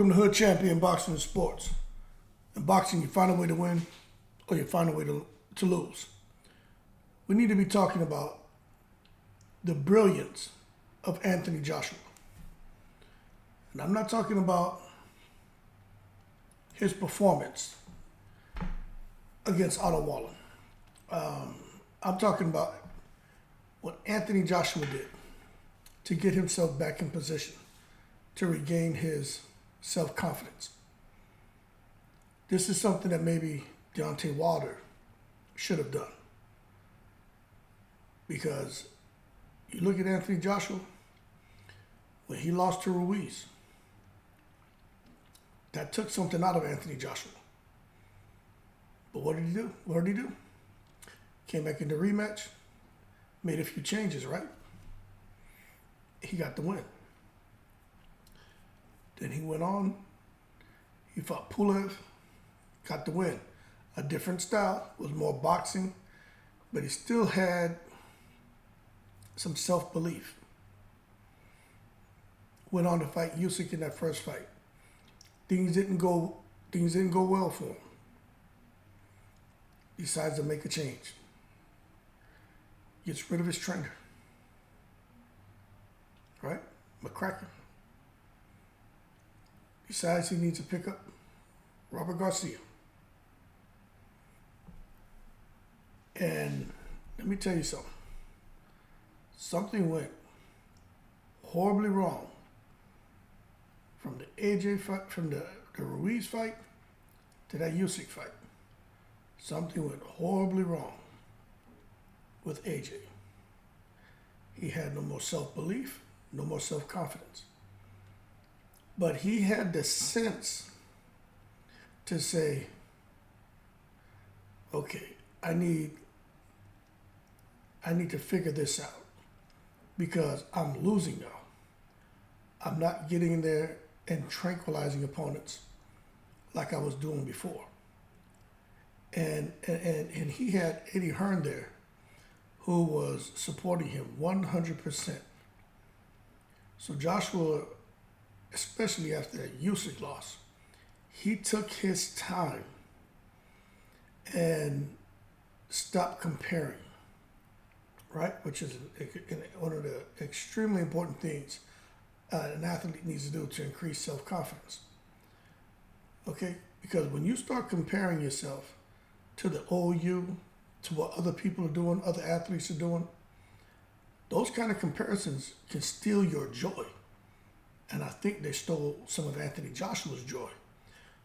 Welcome to Hood Champion Boxing and Sports. In boxing, you find a way to win or you find a way to lose. We need to be talking about the brilliance of Anthony Joshua. And I'm not talking about his performance against Otto Wallin. I'm talking about what Anthony Joshua did to get himself back in position to regain his self-confidence. This is something that maybe Deontay Wilder should have done. Because you look at Anthony Joshua, when he lost to Ruiz, that took something out of Anthony Joshua. But what did he do? What did he do? Came back in the rematch, made a few changes, right? He got the win. Then he went on, he fought Pulev, got the win. A different style, was more boxing, but he still had some self-belief. Went on to fight Usyk in that first fight. Things didn't go well for him. Decides to make a change. Gets rid of his trainer. Right? McCracken. Decides he needs to pick up Robert Garcia. And let me tell you something. Something went horribly wrong from the AJ fight, from the Ruiz fight to that Usyk fight. Something went horribly wrong with AJ. He had no more self-belief, no more self-confidence. But he had the sense to say, okay, I need to figure this out because I'm losing now. I'm not getting in there and tranquilizing opponents like I was doing before. And he had Eddie Hearn there who was supporting him 100%. So Joshua, especially after that Usyk loss, he took his time and stopped comparing, right? Which is one of the extremely important things an athlete needs to do to increase self-confidence. Okay? Because when you start comparing yourself to the old you, to what other people are doing, other athletes are doing, those kind of comparisons can steal your joy. And I think they stole some of Anthony Joshua's joy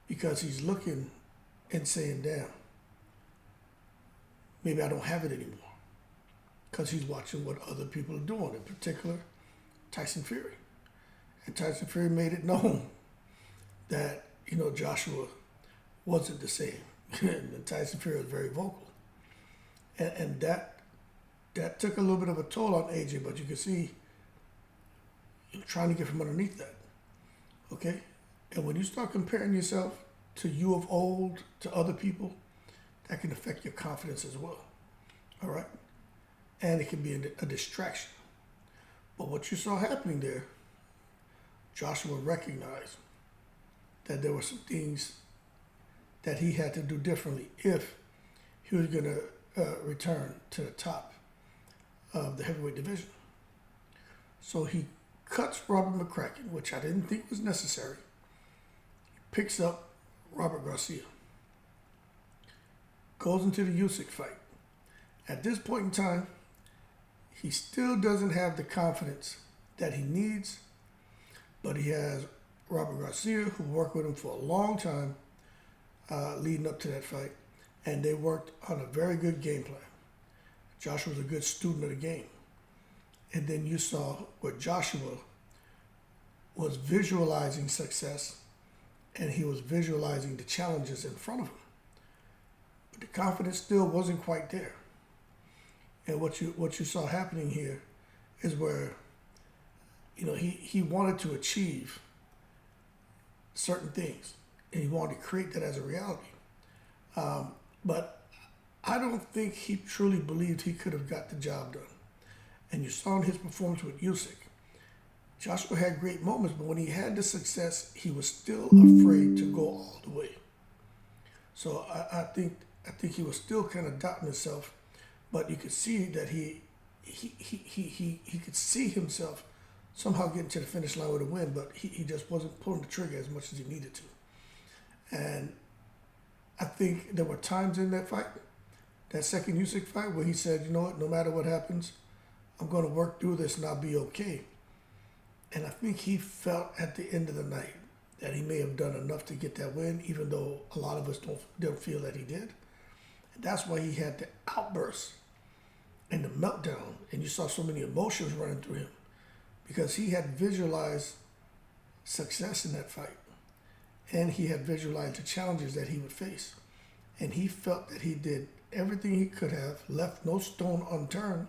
because he's looking and saying, damn, maybe I don't have it anymore. Because he's watching what other people are doing, in particular, Tyson Fury. And Tyson Fury made it known that, Joshua wasn't the same. And Tyson Fury was very vocal. And that took a little bit of a toll on AJ, but you can see trying to get from underneath that. Okay? And when you start comparing yourself to you of old, to other people, that can affect your confidence as well. All right? And it can be a distraction. But what you saw happening there, Joshua recognized that there were some things that he had to do differently if he was going to return to the top of the heavyweight division. So he cuts Robert McCracken, which I didn't think was necessary. He picks up Robert Garcia. Goes into the Usyk fight. At this point in time, he still doesn't have the confidence that he needs, but he has Robert Garcia, who worked with him for a long time leading up to that fight, and they worked on a very good game plan. Joshua was a good student of the game. And then you saw where Joshua was visualizing success and he was visualizing the challenges in front of him. But the confidence still wasn't quite there. And what you saw happening here is where, he wanted to achieve certain things and he wanted to create that as a reality. But I don't think he truly believed he could have got the job done. And you saw in his performance with Usyk, Joshua had great moments, but when he had the success, he was still afraid to go all the way. So I think he was still kind of doubting himself, but you could see that he could see himself somehow getting to the finish line with a win, but he just wasn't pulling the trigger as much as he needed to. And I think there were times in that fight, that second Usyk fight, where he said, you know what, no matter what happens, I'm going to work through this and I'll be okay. And I think he felt at the end of the night that he may have done enough to get that win, even though a lot of us don't feel that he did. And that's why he had the outburst and the meltdown, and you saw so many emotions running through him, because he had visualized success in that fight, and he had visualized the challenges that he would face, and he felt that he did everything he could have, left no stone unturned,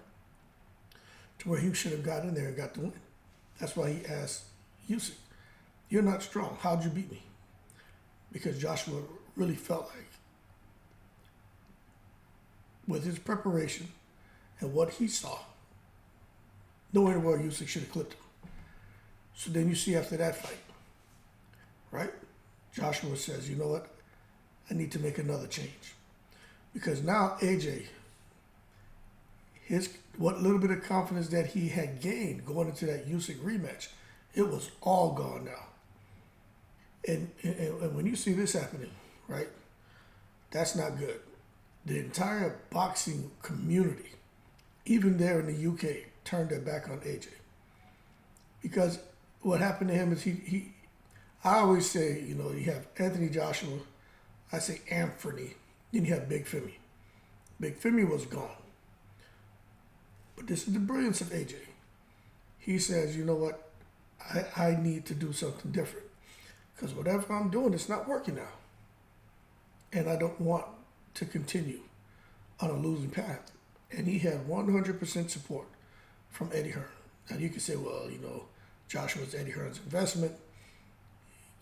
to where he should have got in there and got the win. That's why he asked Usyk, "You're not strong. How'd you beat me?" Because Joshua really felt like, with his preparation and what he saw, knowing where Usyk should have clipped him. So then you see after that fight, right? Joshua says, you know what? I need to make another change. Because now AJ, what little bit of confidence that he had gained going into that Usyk rematch, it was all gone now. And when you see this happening, right, that's not good. The entire boxing community, even there in the UK, turned their back on AJ. Because what happened to him is I always say, you know, you have Anthony Joshua, I say Anthony, then you have Big Femi. Big Femi was gone. But this is the brilliance of AJ. He says, you know what, I need to do something different. Because whatever I'm doing, it's not working now. And I don't want to continue on a losing path. And he had 100% support from Eddie Hearn. Now you can say, well, you know, Joshua's Eddie Hearn's investment.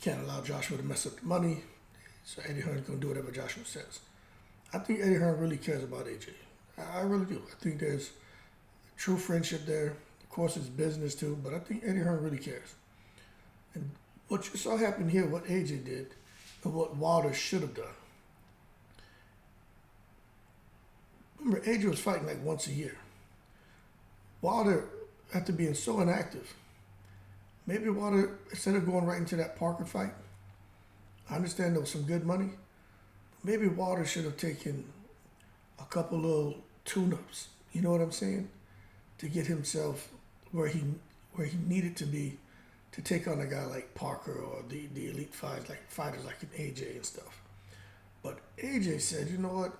Can't allow Joshua to mess up the money. So Eddie Hearn's going to do whatever Joshua says. I think Eddie Hearn really cares about AJ. I really do. I think there's true friendship there. Of course, it's business too, but I think Eddie Hearn really cares. And what you saw happen here, what AJ did, and what Wilder should have done. Remember, AJ was fighting like once a year. Wilder, after being so inactive, maybe Wilder, instead of going right into that Parker fight, I understand there was some good money, but maybe Wilder should have taken a couple little tune-ups, you know what I'm saying, to get himself where he needed to be to take on a guy like Parker or the elite fighters like an AJ and stuff. But AJ said, you know what,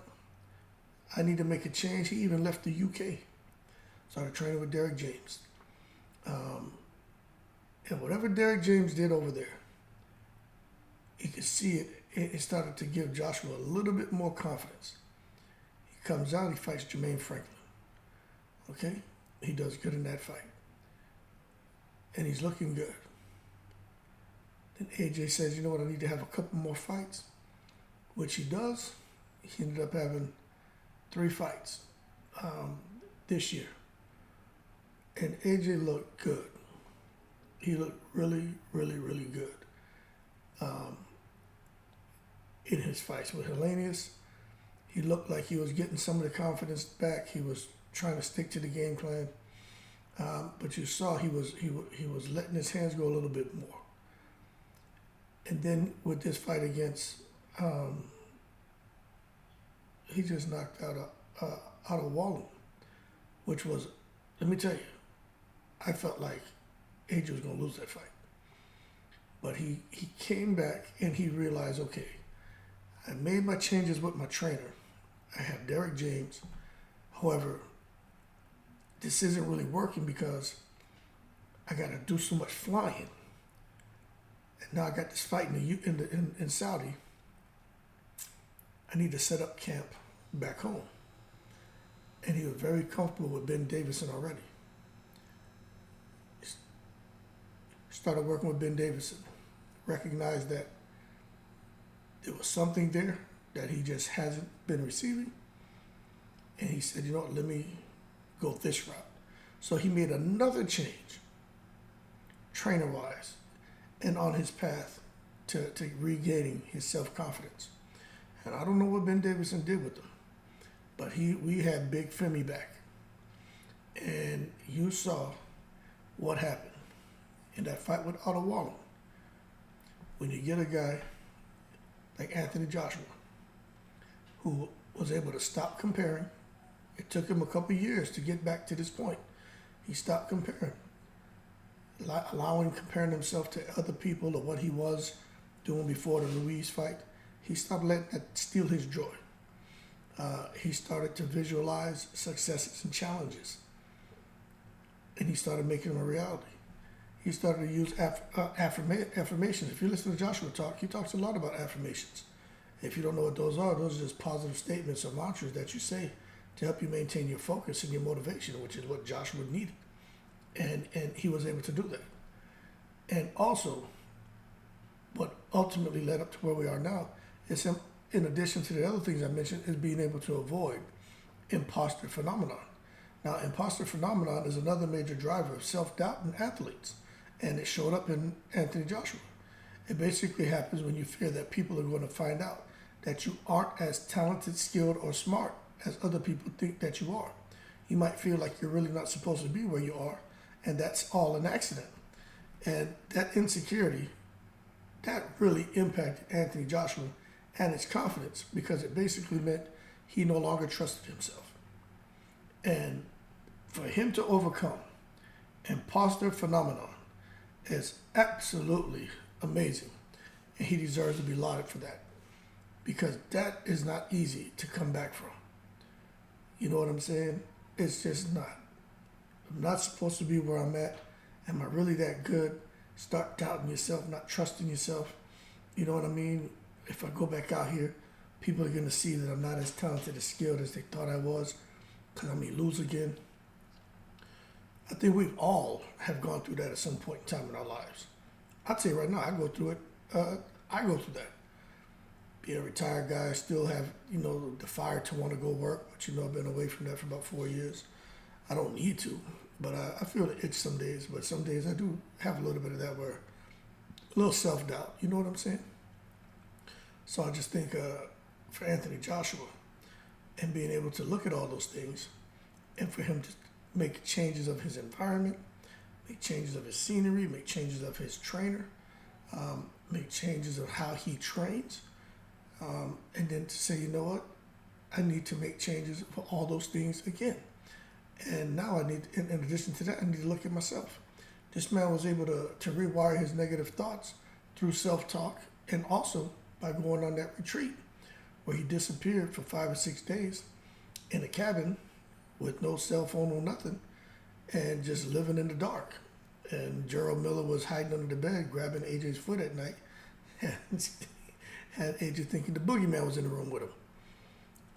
I need to make a change. He even left the UK. Started training with Derek James. And whatever Derek James did over there, you could see it started to give Joshua a little bit more confidence. He comes out, he fights Jermaine Franklin. Okay? He does good in that fight. And he's looking good. Then AJ says, you know what, I need to have a couple more fights, which he does. He ended up having 3 fights this year. And AJ looked good. He looked really, really, really good in his fights with Hellenius. He looked like he was getting some of the confidence back. He was trying to stick to the game plan. But you saw he was letting his hands go a little bit more. And then with this fight against, he just knocked out of Wallen, which was, let me tell you, I felt like AJ was going to lose that fight. But he came back and he realized, okay, I made my changes with my trainer. I have Derek James. However, this isn't really working because I got to do so much flying. And now I got this fight in Saudi. I need to set up camp back home. And he was very comfortable with Ben Davison already. Started working with Ben Davison. Recognized that there was something there that he just hasn't been receiving. And he said, you know what, let me go this route. So he made another change. trainer-wise, and on his path to regaining his self-confidence. And I don't know what Ben Davison did with him, but we had Big Femi back. And you saw what happened in that fight with Otto Wallin. When you get a guy like Anthony Joshua, who was able to stop comparing. It took him a couple years to get back to this point. He stopped comparing, allowing comparing himself to other people or what he was doing before the Ruiz fight. He stopped letting that steal his joy. He started to visualize successes and challenges, and he started making them a reality. He started to use affirmations. If you listen to Joshua talk, he talks a lot about affirmations. If you don't know what those are just positive statements or mantras that you say to help you maintain your focus and your motivation, which is what Joshua needed. And he was able to do that. And also, what ultimately led up to where we are now is him, in addition to the other things I mentioned, is being able to avoid imposter phenomenon. Now, imposter phenomenon is another major driver of self-doubt in athletes, and it showed up in Anthony Joshua. It basically happens when you fear that people are going to find out that you aren't as talented, skilled, or smart as other people think that you are. You might feel like you're really not supposed to be where you are, and that's all an accident. And that insecurity, that really impacted Anthony Joshua and his confidence, because it basically meant he no longer trusted himself. And for him to overcome imposter phenomenon is absolutely amazing, and he deserves to be lauded for that, because that is not easy to come back from. You know what I'm saying? It's just not. I'm not supposed to be where I'm at. Am I really that good? Start doubting yourself, not trusting yourself. You know what I mean? If I go back out here, people are going to see that I'm not as talented, as skilled as they thought I was, because I may lose again. I think we all have gone through that at some point in time in our lives. I'd say right now, I go through it. I go through that. Being a retired guy, I still have, the fire to want to go work, but I've been away from that for about 4 years. I don't need to, but I feel the itch some days, but some days I do have a little bit of that, where a little self-doubt, you know what I'm saying? So I just think for Anthony Joshua, and being able to look at all those things, and for him to make changes of his environment, make changes of his scenery, make changes of his trainer, make changes of how he trains, and then to say, you know what, I need to make changes for all those things again. And now I need, in addition to that, I need to look at myself. This man was able to rewire his negative thoughts through self-talk, and also by going on that retreat where he disappeared for 5 or 6 days in a cabin with no cell phone or nothing, and just living in the dark. And Gerald Miller was hiding under the bed, grabbing AJ's foot at night, and had AJ thinking the boogeyman was in the room with him.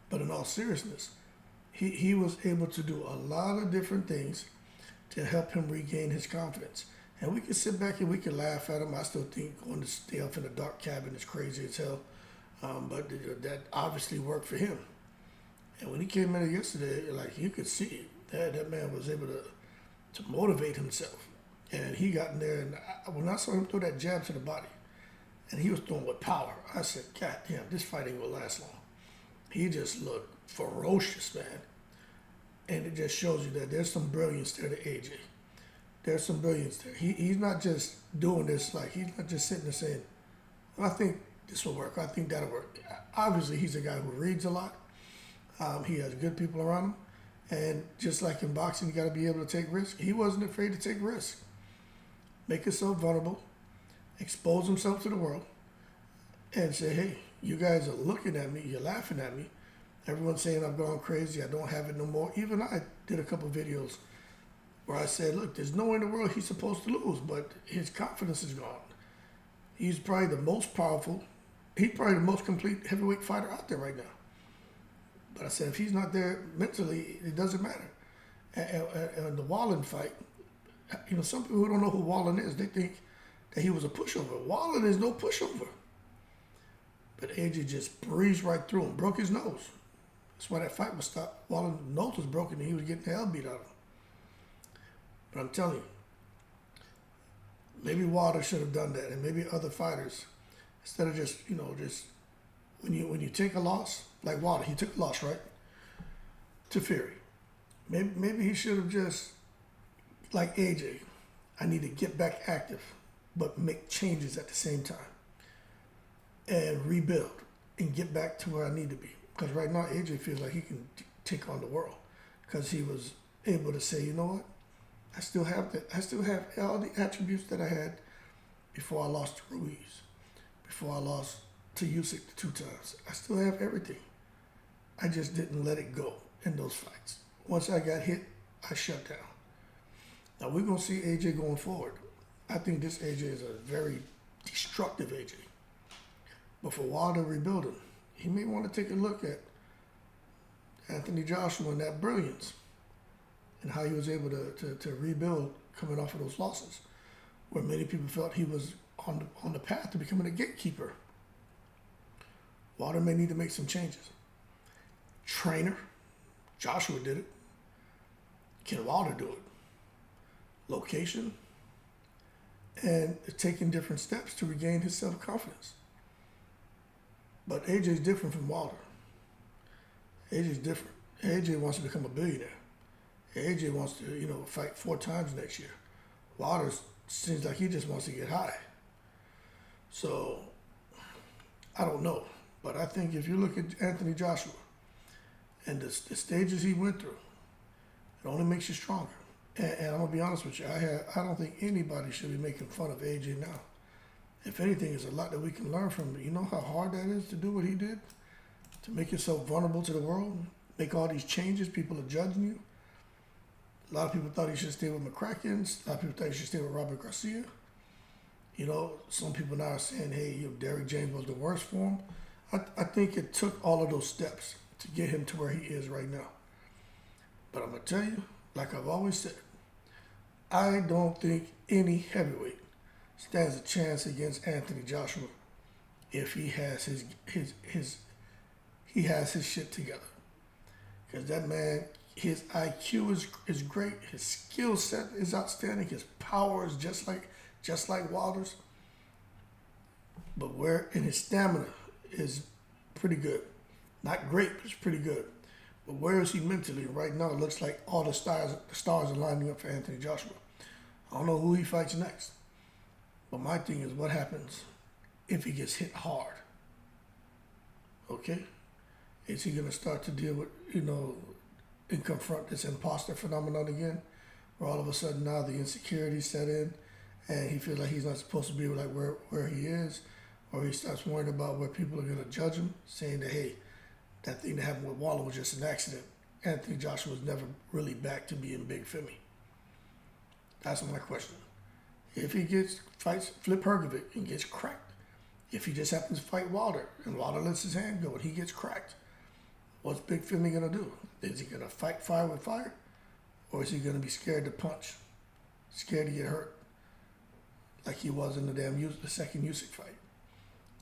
But in all seriousness, he was able to do a lot of different things to help him regain his confidence. And we can sit back and we can laugh at him. I still think going to stay up in a dark cabin is crazy as hell. But that obviously worked for him. And when he came in yesterday, like, you could see that man was able to motivate himself. And he got in there, and when I saw him throw that jab to the body, and he was throwing with power, I said, God damn, this fight ain't gonna last long. He just looked ferocious, man. And it just shows you that there's some brilliance there to AJ. There's some brilliance there. He's not just doing this, like, he's not just sitting there saying, well, I think this will work, I think that'll work. Obviously, he's a guy who reads a lot. He has good people around him. And just like in boxing, you got to be able to take risks. He wasn't afraid to take risks. Make himself vulnerable, expose himself to the world, and say, hey, you guys are looking at me, you're laughing at me. Everyone's saying I've gone crazy, I don't have it no more. Even I did a couple videos where I said, look, there's no way in the world he's supposed to lose, but his confidence is gone. He's probably the most powerful, he's probably the most complete heavyweight fighter out there right now. But I said, if he's not there mentally, it doesn't matter. And the Wallin fight, some people who don't know who Wallin is, they think that he was a pushover. Wallin is no pushover. But AJ just breezed right through him, broke his nose. That's why that fight was stopped. Wallin's nose was broken and he was getting the hell beat out of him. But I'm telling you, Maybe Wilder should have done that, and maybe other fighters, instead of just when you take a loss, like Wilder, he took a loss, right, to Fury. Maybe he should have just, like AJ, I need to get back active, but make changes at the same time and rebuild and get back to where I need to be. Because right now AJ feels like he can take on the world because he was able to say, you know what, I still have all the attributes that I had before I lost to Ruiz, before I lost to Usyk 2 times. I still have everything. I just didn't let it go in those fights. Once I got hit, I shut down. Now we're going to see AJ going forward. I think this AJ is a very destructive AJ. But for Wilder rebuilding, he may want to take a look at Anthony Joshua and that brilliance and how he was able to rebuild coming off of those losses, where many people felt he was on the path to becoming a gatekeeper. Wilder may need to make some changes. Trainer, Joshua did it. Can Wilder do it? Location, and taking different steps to regain his self-confidence. But AJ's different from Wilder. AJ's different. AJ wants to become a billionaire. AJ wants to, fight 4 times next year. Wilder seems like he just wants to get high. So, I don't know. But I think if you look at Anthony Joshua and the stages he went through, it only makes you stronger. And I'm going to be honest with you, I don't think anybody should be making fun of AJ now. If anything, there's a lot that we can learn from him. You know how hard that is to do what he did? To make yourself vulnerable to the world, make all these changes, people are judging you. A lot of people thought he should stay with McCracken. A lot of people thought he should stay with Robert Garcia. Some people now are saying, hey, Derrick James was the worst for him. I think it took all of those steps to get him to where he is right now. But I'm going to tell you, like I've always said, I don't think any heavyweight stands a chance against Anthony Joshua if he has his shit together. Because that man, his IQ is great, his skill set is outstanding, his power is just like Wilder's. But his stamina is pretty good. Not great, but it's pretty good. But where is he mentally? Right now, it looks like all the stars are lining up for Anthony Joshua. I don't know who he fights next. But my thing is, what happens if he gets hit hard? Okay? Is he going to start to deal with, and confront this imposter phenomenon again? Where all of a sudden now the insecurity set in and he feels like he's not supposed to be like where he is? Or he starts worrying about where people are going to judge him, saying that, hey, that thing that happened with Waller was just an accident. Anthony Joshua was never really back to being Big Femi. That's my question. If he fights Flip Hergovic and gets cracked, if he just happens to fight Wilder and Wilder lets his hand go and he gets cracked, what's Big Femi going to do? Is he going to fight fire with fire? Or is he going to be scared to punch? Scared to get hurt? Like he was in the second Usyk fight.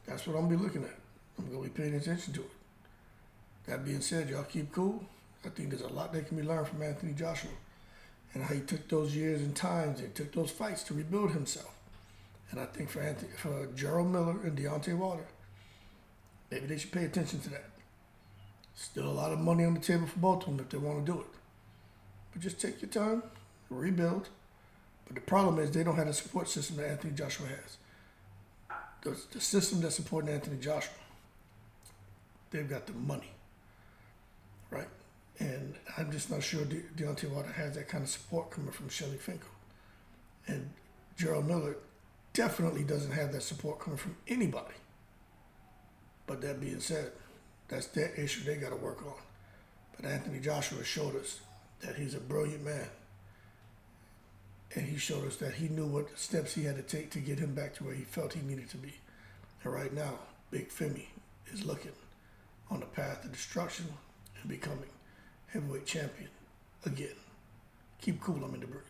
That's what I'm going to be looking at. I'm going to be paying attention to it. That being said, y'all keep cool. I think there's a lot that can be learned from Anthony Joshua and how he took those years and times and took those fights to rebuild himself. And I think for Gerald Miller and Deontay Wilder, maybe they should pay attention to that. Still a lot of money on the table for both of them if they want to do it. But just take your time, rebuild. But the problem is they don't have the support system that Anthony Joshua has. The system that's supporting Anthony Joshua, they've got the money, right? And I'm just not sure Deontay Wilder has that kind of support coming from Shelly Finkel. And Gerald Miller definitely doesn't have that support coming from anybody. But that being said, that's their issue they got to work on. But Anthony Joshua showed us that he's a brilliant man. And he showed us that he knew what steps he had to take to get him back to where he felt he needed to be. And right now, Big Femi is looking on the path to destruction and becoming heavyweight champion again. Keep cool, I'm in the breeze.